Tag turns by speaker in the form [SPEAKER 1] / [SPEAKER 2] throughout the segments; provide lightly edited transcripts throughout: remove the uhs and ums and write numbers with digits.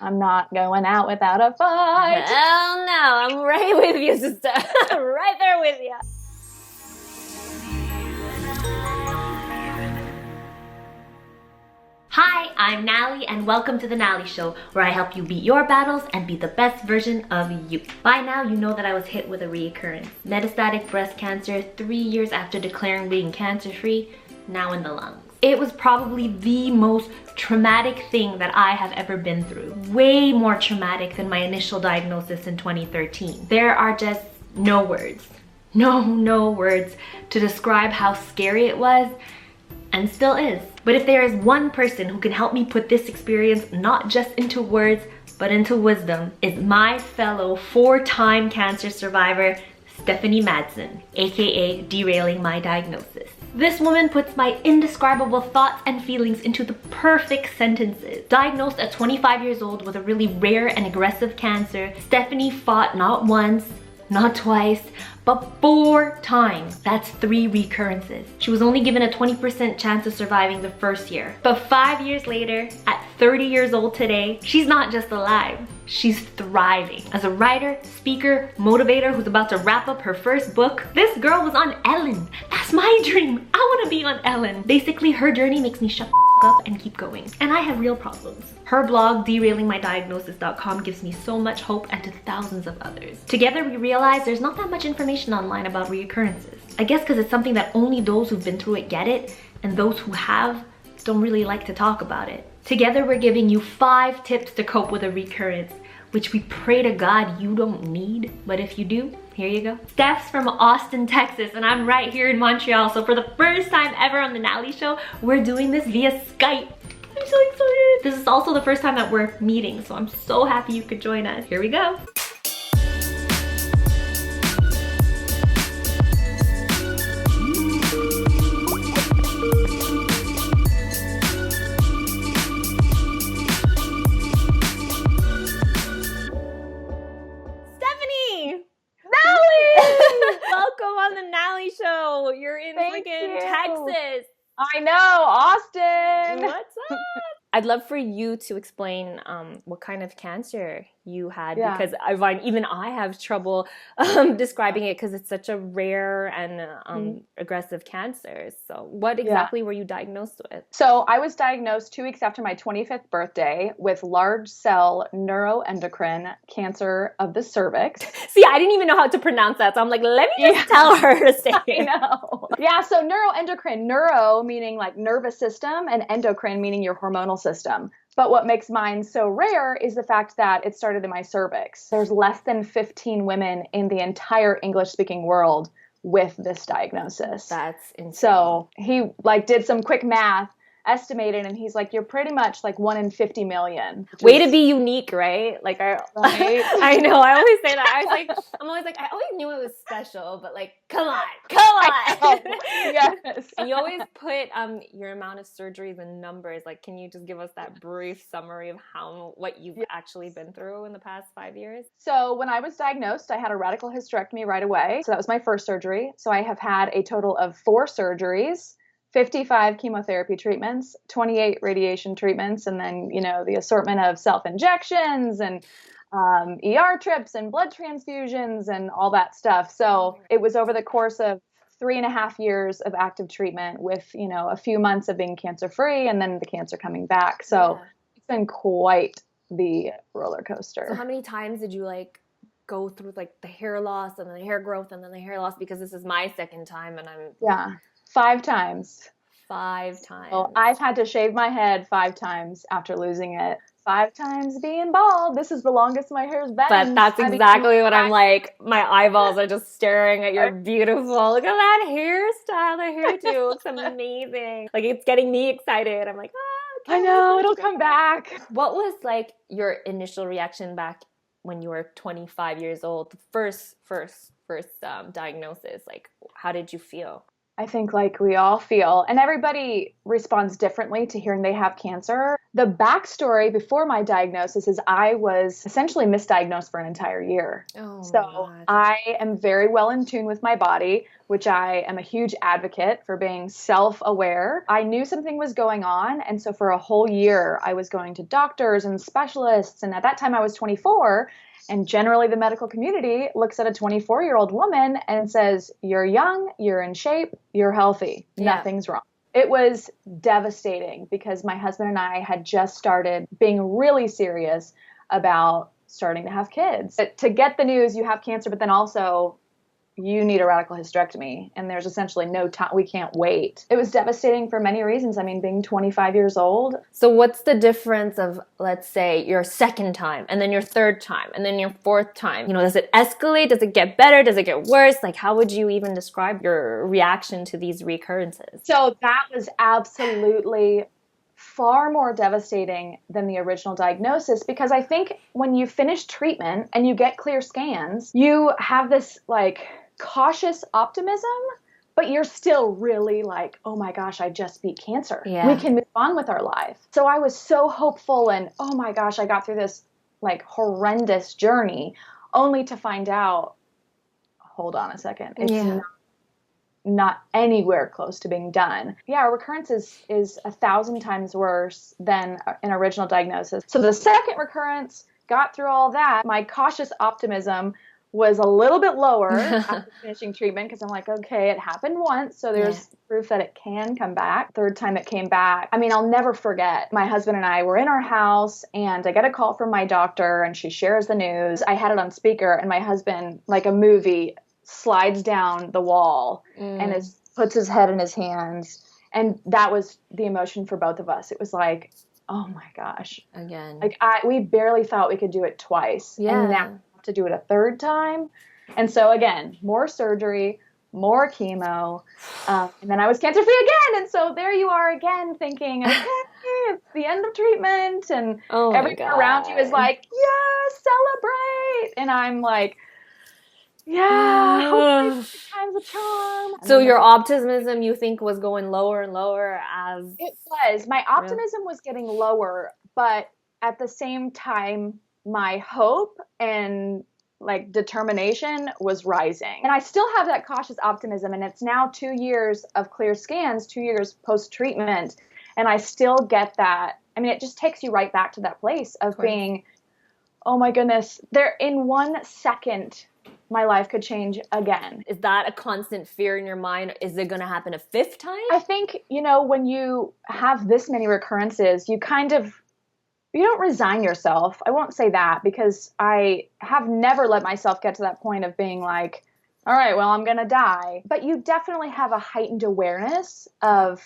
[SPEAKER 1] I'm not going out without a fight.
[SPEAKER 2] Hell no, I'm right with you, sister. Right there with you. Hi, I'm Nalie, and welcome to the Nalie Show, where I help you beat your battles and be the best version of you. By now, you know that I was hit with a recurrence. Metastatic breast cancer 3 years after declaring being cancer-free, now in the lungs. It was probably the most traumatic thing that I have ever been through. Way more traumatic than my initial diagnosis in 2013. There are just no words. No words to describe how scary it was, and still is. But if there is one person who can help me put this experience not just into words, but into wisdom, is my fellow 4-time cancer survivor, Stephanie Madsen, aka Derailing My Diagnosis. This woman puts my indescribable thoughts and feelings into the perfect sentences. Diagnosed at 25 years old with a really rare and aggressive cancer, Stephanie fought not once, not twice, but 4 times. That's 3 recurrences. She was only given a 20% chance of surviving the first year. But 5 years later, at 30 years old today, she's not just alive, she's thriving. As a writer, speaker, motivator who's about to wrap up her first book, this girl was on Ellen. That's my dream. I want to be on Ellen. Basically, her journey makes me shut up and keep going. And I have real problems. Her blog, derailingmydiagnosis.com, gives me so much hope, and to thousands of others. Together, we realize there's not that much information online about recurrences. I guess because it's something that only those who've been through it get it, and those who have don't really like to talk about it. Together, we're giving you 5 tips to cope with a recurrence, which we pray to God you don't need, but if you do, here you go. Steph's from Austin, Texas, and I'm right here in Montreal. So for the first time ever on the Nalie Show, we're doing this via Skype. I'm so excited. This is also the first time that we're meeting, so I'm so happy you could join us. Here we go. Welcome on the Nalie Show. You're in freaking Texas.
[SPEAKER 1] I know, Austin.
[SPEAKER 2] What's up? I'd love for you to explain what kind of cancer you had, because I find even I have trouble describing it because it's such a rare and aggressive cancer. So what exactly were you diagnosed with?
[SPEAKER 1] So I was diagnosed 2 weeks after my 25th birthday with large cell neuroendocrine cancer of the cervix.
[SPEAKER 2] See, I didn't even know how to pronounce that. So I'm like, let me just tell her to say it.
[SPEAKER 1] I know. Yeah, so neuroendocrine, neuro meaning like nervous system, and endocrine meaning your hormonal system. But what makes mine so rare is the fact that it started in my cervix. There's less than 15 women in the entire English-speaking world with this diagnosis.
[SPEAKER 2] That's insane.
[SPEAKER 1] So he did some quick math, estimated, and he's like, you're pretty much like 1 in 50 million.
[SPEAKER 2] Way to be unique, right? Like right? I know, I always say that. I'm always like, I always knew it was special, but like, come on.
[SPEAKER 1] Yes.
[SPEAKER 2] And you always put your amount of surgeries in numbers. Like, can you just give us that brief summary of what you've actually been through in the past 5 years?
[SPEAKER 1] So when I was diagnosed, I had a radical hysterectomy right away. So that was my first surgery. So I have had a total of 4 surgeries, 55 chemotherapy treatments, 28 radiation treatments, and then, the assortment of self-injections and ER trips and blood transfusions and all that stuff. So it was over the course of 3.5 years of active treatment with, a few months of being cancer-free and then the cancer coming back. So it's been quite the roller coaster.
[SPEAKER 2] So how many times did you go through the hair loss and then the hair growth and then the hair loss? Because this is my second time and I'm...
[SPEAKER 1] Yeah. 5 times.
[SPEAKER 2] 5 times.
[SPEAKER 1] So I've had to shave my head 5 times after losing it. 5 times being bald. This is the longest my hair's been.
[SPEAKER 2] But that's exactly what I'm like. My eyeballs are just staring at your beautiful. Look at that hairstyle. The hairdo looks amazing. It's getting me excited. I'm like,
[SPEAKER 1] I know, it'll come back.
[SPEAKER 2] What was your initial reaction back when you were 25 years old? The first diagnosis. How did you feel?
[SPEAKER 1] I think we all feel, and everybody responds differently to hearing they have cancer. The backstory before my diagnosis is I was essentially misdiagnosed for an entire year.
[SPEAKER 2] Oh,
[SPEAKER 1] So I am very well in tune with my body, which I am a huge advocate for being self-aware. I knew something was going on. And so for a whole year, I was going to doctors and specialists. And at that time I was 24. And generally the medical community looks at a 24-year-old woman and says, you're young, you're in shape, you're healthy, nothing's wrong. It was devastating because my husband and I had just started being really serious about starting to have kids. To get the news you have cancer, but then also you need a radical hysterectomy, and there's essentially no time. We can't wait. It was devastating for many reasons. I mean, being 25 years old.
[SPEAKER 2] So what's the difference of, let's say, your second time, and then your third time, and then your fourth time? You know, does it escalate? Does it get better? Does it get worse? Like, how would you even describe your reaction to these recurrences?
[SPEAKER 1] So that was absolutely far more devastating than the original diagnosis, because I think when you finish treatment and you get clear scans, you have this like cautious optimism, but you're still really like, oh my gosh, I just beat cancer.
[SPEAKER 2] Yeah.
[SPEAKER 1] We can move on with our life. So I was so hopeful, and oh my gosh, I got through this like horrendous journey only to find out, hold on a second, it's not anywhere close to being done. Yeah, recurrence is 1,000 times worse than an original diagnosis. So the second recurrence, got through all that. My cautious optimism was a little bit lower after finishing treatment, because I'm like, okay, it happened once, so there's proof that it can come back. Third time it came back. I mean, I'll never forget. My husband and I were in our house, and I get a call from my doctor, and she shares the news. I had it on speaker, and my husband, like a movie, slides down the wall and puts his head in his hands. And that was the emotion for both of us. It was like, oh my gosh.
[SPEAKER 2] Again.
[SPEAKER 1] Like we barely thought we could do it twice.
[SPEAKER 2] Yeah.
[SPEAKER 1] And now to do it a third time. And so again, more surgery, more chemo. And then I was cancer free again. And so there you are again thinking, okay, it's the end of treatment. And everything around you is like, yeah, celebrate. And I'm like, yeah, hopefully time's a charm.
[SPEAKER 2] So your optimism, you think, was going lower and lower as...
[SPEAKER 1] It was. My optimism was getting lower, but at the same time, my hope and like determination was rising. And I still have that cautious optimism, and it's now 2 years of clear scans, 2 years post-treatment, and I still get that. I mean, it just takes you right back to that place of being, oh my goodness, there in 1 second, my life could change again.
[SPEAKER 2] Is that a constant fear in your mind? Is it going to happen a fifth time?
[SPEAKER 1] I think, you know, when you have this many recurrences, you don't resign yourself. I won't say that, because I have never let myself get to that point of being like, all right, well, I'm going to die. But you definitely have a heightened awareness of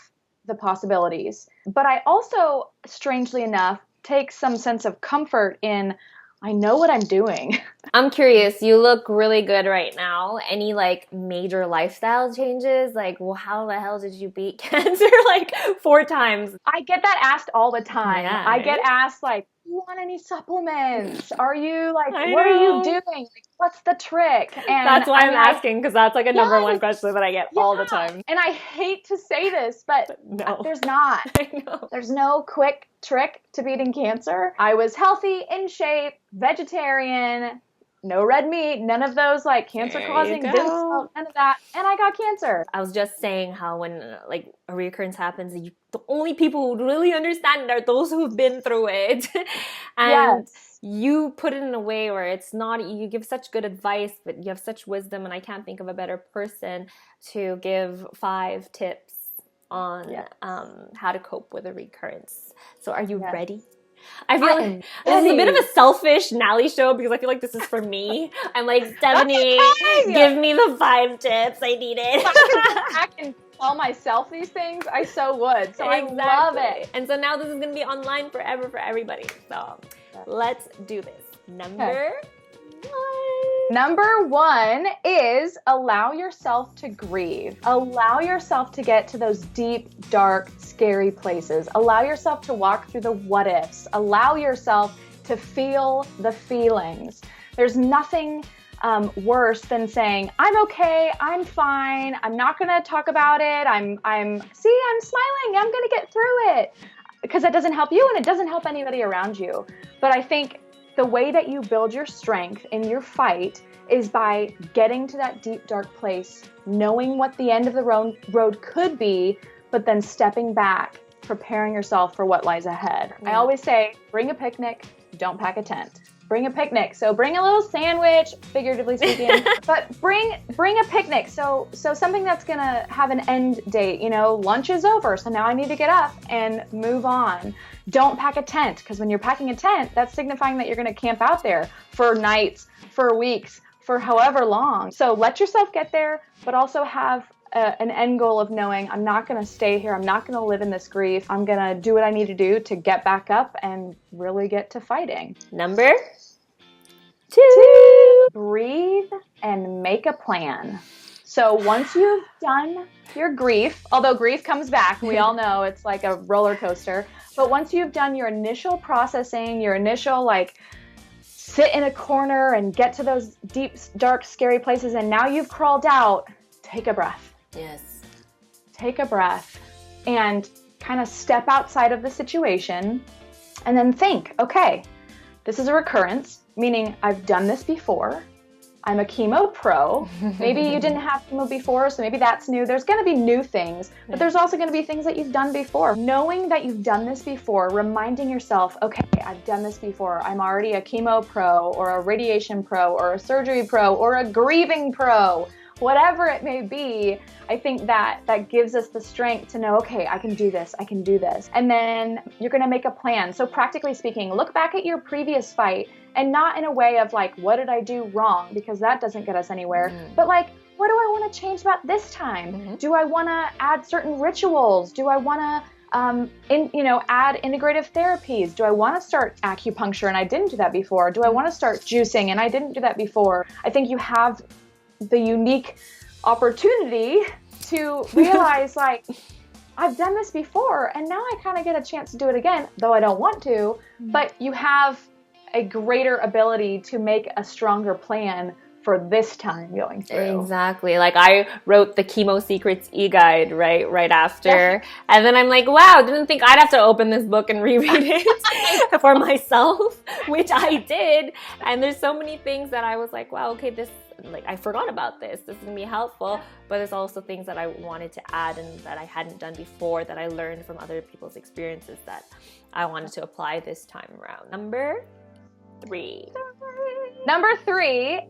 [SPEAKER 1] the possibilities. But I also, strangely enough, take some sense of comfort in, I know what I'm doing.
[SPEAKER 2] I'm curious, you look really good right now. Any like major lifestyle changes? Like, well, how the hell did you beat cancer like 4 times?
[SPEAKER 1] I get that asked all the time.
[SPEAKER 2] Yeah,
[SPEAKER 1] I get asked like, do you want any supplements? Are you like,
[SPEAKER 2] I
[SPEAKER 1] what
[SPEAKER 2] know.
[SPEAKER 1] are you doing? Like, what's the trick? And
[SPEAKER 2] that's why I'm asking, because that's like a number one question that I get all the time.
[SPEAKER 1] And I hate to say this, but
[SPEAKER 2] no.
[SPEAKER 1] There's not.
[SPEAKER 2] I know.
[SPEAKER 1] There's no quick trick to beating cancer. I was healthy, in shape, vegetarian, no red meat, none of those like cancer-causing, none of that, and I got cancer.
[SPEAKER 2] I was just saying how when like a recurrence happens, the only people who really understand are those who've been through it. And you put it in a way where it's not, you give such good advice, but you have such wisdom, and I can't think of a better person to give 5 tips on how to cope with a recurrence. So are you ready? I feel like this is a bit of a selfish Nalie show, because I feel like this is for me. I'm like, Stephanie, give me the 5 tips. I need it.
[SPEAKER 1] I can tell myself these things, I so would. So exactly. I love it.
[SPEAKER 2] And so now this is going to be online forever for everybody. So let's do this.
[SPEAKER 1] Number 1 is allow yourself to grieve. Allow yourself to get to those deep, dark, scary places. Allow yourself to walk through the what ifs. Allow yourself to feel the feelings. There's nothing worse than saying, I'm okay, I'm fine, I'm not going to talk about it, I'm smiling, I'm going to get through it. because that doesn't help you and it doesn't help anybody around you. But I think the way that you build your strength in your fight is by getting to that deep, dark place, knowing what the end of the road could be, but then stepping back, preparing yourself for what lies ahead. I always say, bring a picnic, don't pack a tent. Bring a picnic. So bring a little sandwich, figuratively speaking, but bring a picnic. So something that's going to have an end date, you know, lunch is over. So now I need to get up and move on. Don't pack a tent, because when you're packing a tent, that's signifying that you're going to camp out there for nights, for weeks, for however long. So let yourself get there, but also have an end goal of knowing I'm not going to stay here. I'm not going to live in this grief. I'm going to do what I need to do to get back up and really get to fighting.
[SPEAKER 2] Number 2,
[SPEAKER 1] breathe and make a plan. So once you've done your grief, although grief comes back, we all know it's like a roller coaster, but once you've done your initial processing, your initial like sit in a corner and get to those deep, dark, scary places, and now you've crawled out, take a breath.
[SPEAKER 2] Yes.
[SPEAKER 1] Take a breath and kind of step outside of the situation and then think, okay, this is a recurrence, meaning I've done this before. I'm a chemo pro. Maybe you didn't have chemo before, so maybe that's new. There's going to be new things, but there's also going to be things that you've done before. Knowing that you've done this before, reminding yourself, okay, I've done this before. I'm already a chemo pro or a radiation pro or a surgery pro or a grieving pro. Whatever it may be, I think that gives us the strength to know, okay, I can do this, I can do this. And then you're going to make a plan. So practically speaking, look back at your previous fight, and not in a way of like, what did I do wrong? Because that doesn't get us anywhere. But like, what do I want to change about this time? Do I want to add certain rituals? Do I want to add integrative therapies? Do I want to start acupuncture and I didn't do that before? Do I want to start juicing and I didn't do that before? I think you have the unique opportunity to realize like, I've done this before and now I kind of get a chance to do it again, though I don't want to, but you have a greater ability to make a stronger plan for this time going through.
[SPEAKER 2] Exactly. Like I wrote the Chemo Secrets e-guide right after. And then I'm like, wow, didn't think I'd have to open this book and reread it for myself, which I did. And there's so many things that I was like, wow, okay, I forgot about this. This is going to be helpful. But there's also things that I wanted to add and that I hadn't done before that I learned from other people's experiences that I wanted to apply this time around. Number 3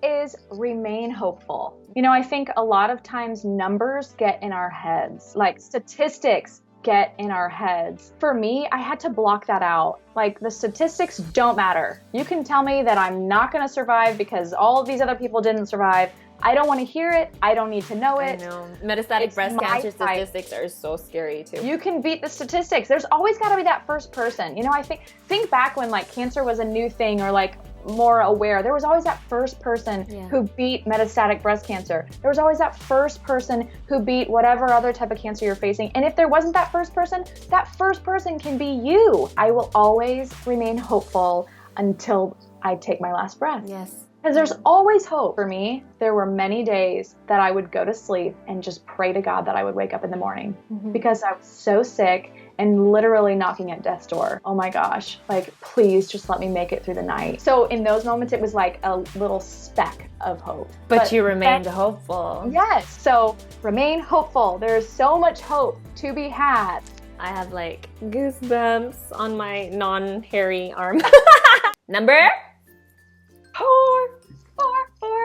[SPEAKER 1] is remain hopeful. You know, I think a lot of times numbers get in our heads, like statistics get in our heads. For me, I had to block that out. Like the statistics don't matter. You can tell me that I'm not going to survive because all of these other people didn't survive. I don't want to hear it. I don't need to know it.
[SPEAKER 2] I know. Metastatic breast cancer statistics are so scary too.
[SPEAKER 1] You can beat the statistics. There's always got to be that first person. You know, I think back when like cancer was a new thing or like more aware, there was always that first person who beat metastatic breast cancer. There was always that first person who beat whatever other type of cancer you're facing. And if there wasn't that first person can be you. I will always remain hopeful until I take my last breath.
[SPEAKER 2] Yes.
[SPEAKER 1] Because there's always hope. For me, there were many days that I would go to sleep and just pray to God that I would wake up in the morning because I was so sick and literally knocking at death's door. Oh my gosh, like please just let me make it through the night. So in those moments, it was like a little speck of hope.
[SPEAKER 2] But you remained hopeful.
[SPEAKER 1] Yes, so remain hopeful. There's so much hope to be had.
[SPEAKER 2] I have like goosebumps on my non-hairy arm. Number 4.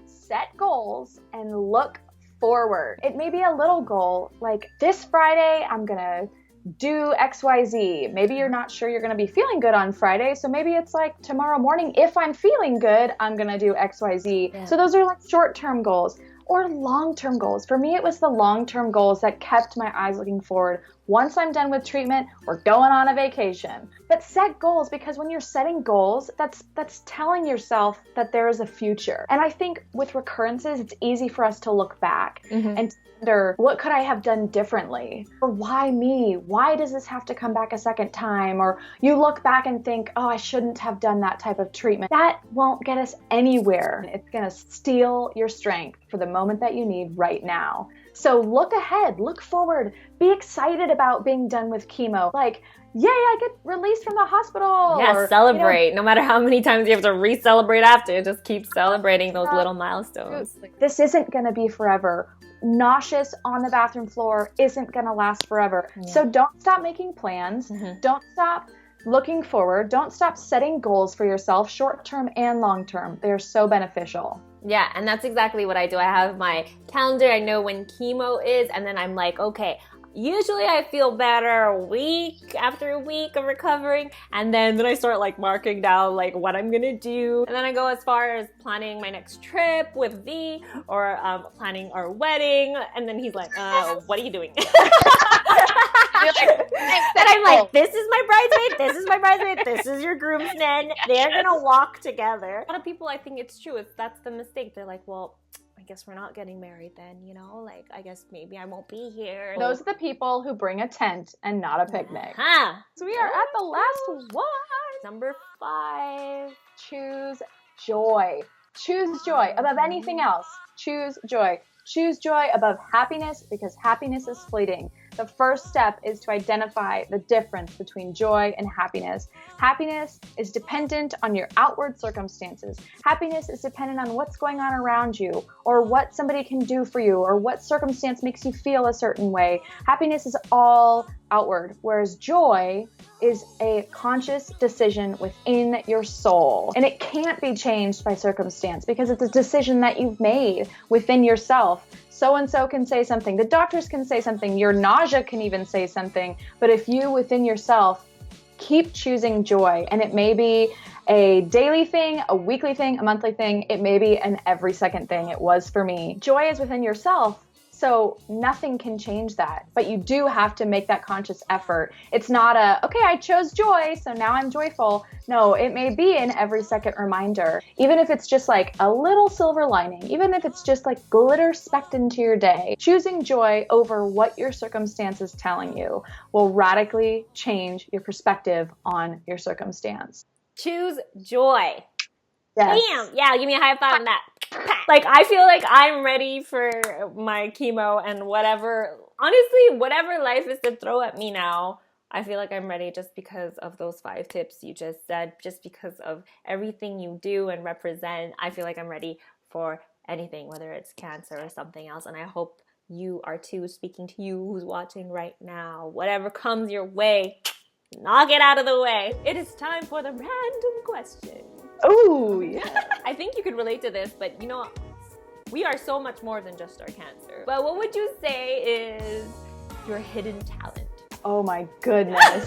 [SPEAKER 1] Set goals and look forward. It may be a little goal, like this Friday, I'm gonna do XYZ. Maybe you're not sure you're gonna be feeling good on Friday, so maybe it's like tomorrow morning, if I'm feeling good, I'm gonna do XYZ. Yeah. So those are like short-term goals or long-term goals. For me, it was the long-term goals that kept my eyes looking forward. Once I'm done with treatment, we're going on a vacation. But set goals, because when you're setting goals, that's telling yourself that there is a future. And I think with recurrences, it's easy for us to look back and wonder, what could I have done differently? Or why me? Why does this have to come back a second time? Or you look back and think, oh, I shouldn't have done that type of treatment. That won't get us anywhere. It's gonna steal your strength for the moment that you need right now. So look ahead, look forward, be excited about being done with chemo. Like, yay, I get released from the hospital.
[SPEAKER 2] Yeah,
[SPEAKER 1] or,
[SPEAKER 2] celebrate. No matter how many times you have to re-celebrate after, just keep celebrating those little milestones.
[SPEAKER 1] This isn't going to be forever. Nauseous on the bathroom floor isn't going to last forever. Yeah. So don't stop making plans. Don't stop looking forward. Don't stop setting goals for yourself, short-term and long-term. They are so beneficial.
[SPEAKER 2] Yeah, and that's exactly what I do. I have my calendar. I know when chemo is, and then I'm like, okay, usually I feel better a week after a week of recovering, and then I start like marking down like what I'm gonna do, and then I go as far as planning my next trip with V, or planning our wedding, and then he's like, what are you doing? And I'm like, this is my bridesmaid, this is my bridesmaid, this is your groomsmen. They're gonna walk together. A lot of people, I think it's true. That's the mistake. They're like, well, I guess we're not getting married then, you know? Like, I guess maybe I won't be here.
[SPEAKER 1] Those are the people who bring a tent and not a picnic. So we are at the last one.
[SPEAKER 2] Number 5.
[SPEAKER 1] Choose joy. Choose joy above anything else. Choose joy. Choose joy above happiness, because happiness is fleeting. The first step is to identify the difference between joy and happiness. Happiness is dependent on your outward circumstances. Happiness is dependent on what's going on around you, or what somebody can do for you, or what circumstance makes you feel a certain way. Happiness is all outward, whereas joy is a conscious decision within your soul. And it can't be changed by circumstance, because it's a decision that you've made within yourself. So-and-so can say something, the doctors can say something, your nausea can even say something, but if you within yourself keep choosing joy, and it may be a daily thing, a weekly thing, a monthly thing, it may be an every second thing. It was for me. Joy is within yourself. So nothing can change that, but you do have to make that conscious effort. It's not okay, I chose joy, so now I'm joyful. No, it may be an every second reminder. Even if it's just like a little silver lining, even if it's just like glitter specked into your day, choosing joy over what your circumstance is telling you will radically change your perspective on your circumstance.
[SPEAKER 2] Choose joy.
[SPEAKER 1] Yes.
[SPEAKER 2] Bam! Yeah, give me a high five on that. Like, I feel like I'm ready for my chemo and whatever. Honestly, whatever life is to throw at me now, I feel like I'm ready just because of those 5 tips you just said, just because of everything you do and represent. I feel like I'm ready for anything, whether it's cancer or something else. And I hope you are too, speaking to you who's watching right now. Whatever comes your way, knock it out of the way. It is time for the random question.
[SPEAKER 1] Oh, yeah.
[SPEAKER 2] I think you could relate to this, but you know, we are so much more than just our cancer. But what would you say is your hidden talent?
[SPEAKER 1] Oh my goodness.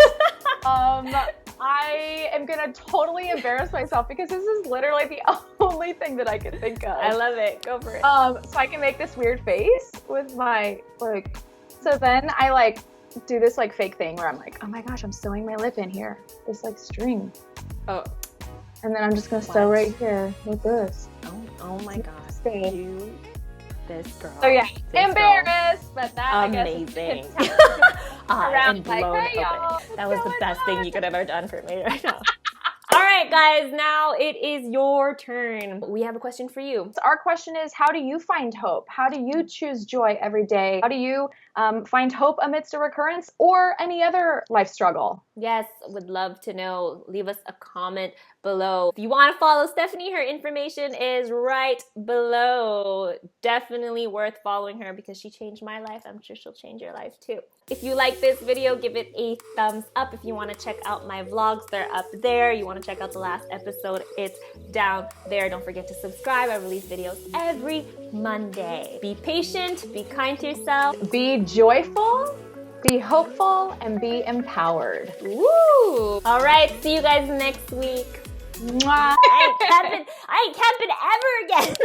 [SPEAKER 1] I am gonna totally embarrass myself, because this is literally the only thing that I can think of.
[SPEAKER 2] I love it. Go for it.
[SPEAKER 1] So I can make this weird face with my, like, so then I like do this like fake thing where I'm like, oh my gosh, I'm sewing my lip in here. This like string.
[SPEAKER 2] Oh.
[SPEAKER 1] And then I'm just gonna sew right here with this.
[SPEAKER 2] Oh my God. You, this girl.
[SPEAKER 1] So yeah, embarrassed, but that
[SPEAKER 2] amazing.
[SPEAKER 1] I guess
[SPEAKER 2] I'm blown
[SPEAKER 1] hey,
[SPEAKER 2] open. That was the best thing you could have ever done for me right now. All right, guys, now it is your turn. We have a question for you.
[SPEAKER 1] So our question is, how do you find hope? How do you choose joy every day? How do you find hope amidst a recurrence or any other life struggle?
[SPEAKER 2] Yes, would love to know. Leave us a comment below. If you want to follow Stephanie, her information is right below. Definitely worth following her, because she changed my life. I'm sure she'll change your life too. If you like this video, give it a thumbs up. If you want to check out my vlogs, they're up there. You want to check out the last episode, it's down there. Don't forget to subscribe. I release videos every Monday. Be patient, be kind to yourself.
[SPEAKER 1] Be joyful, be hopeful, and be empowered.
[SPEAKER 2] Woo! All right, see you guys next week.
[SPEAKER 1] Mwah.
[SPEAKER 2] I ain't camping ever again.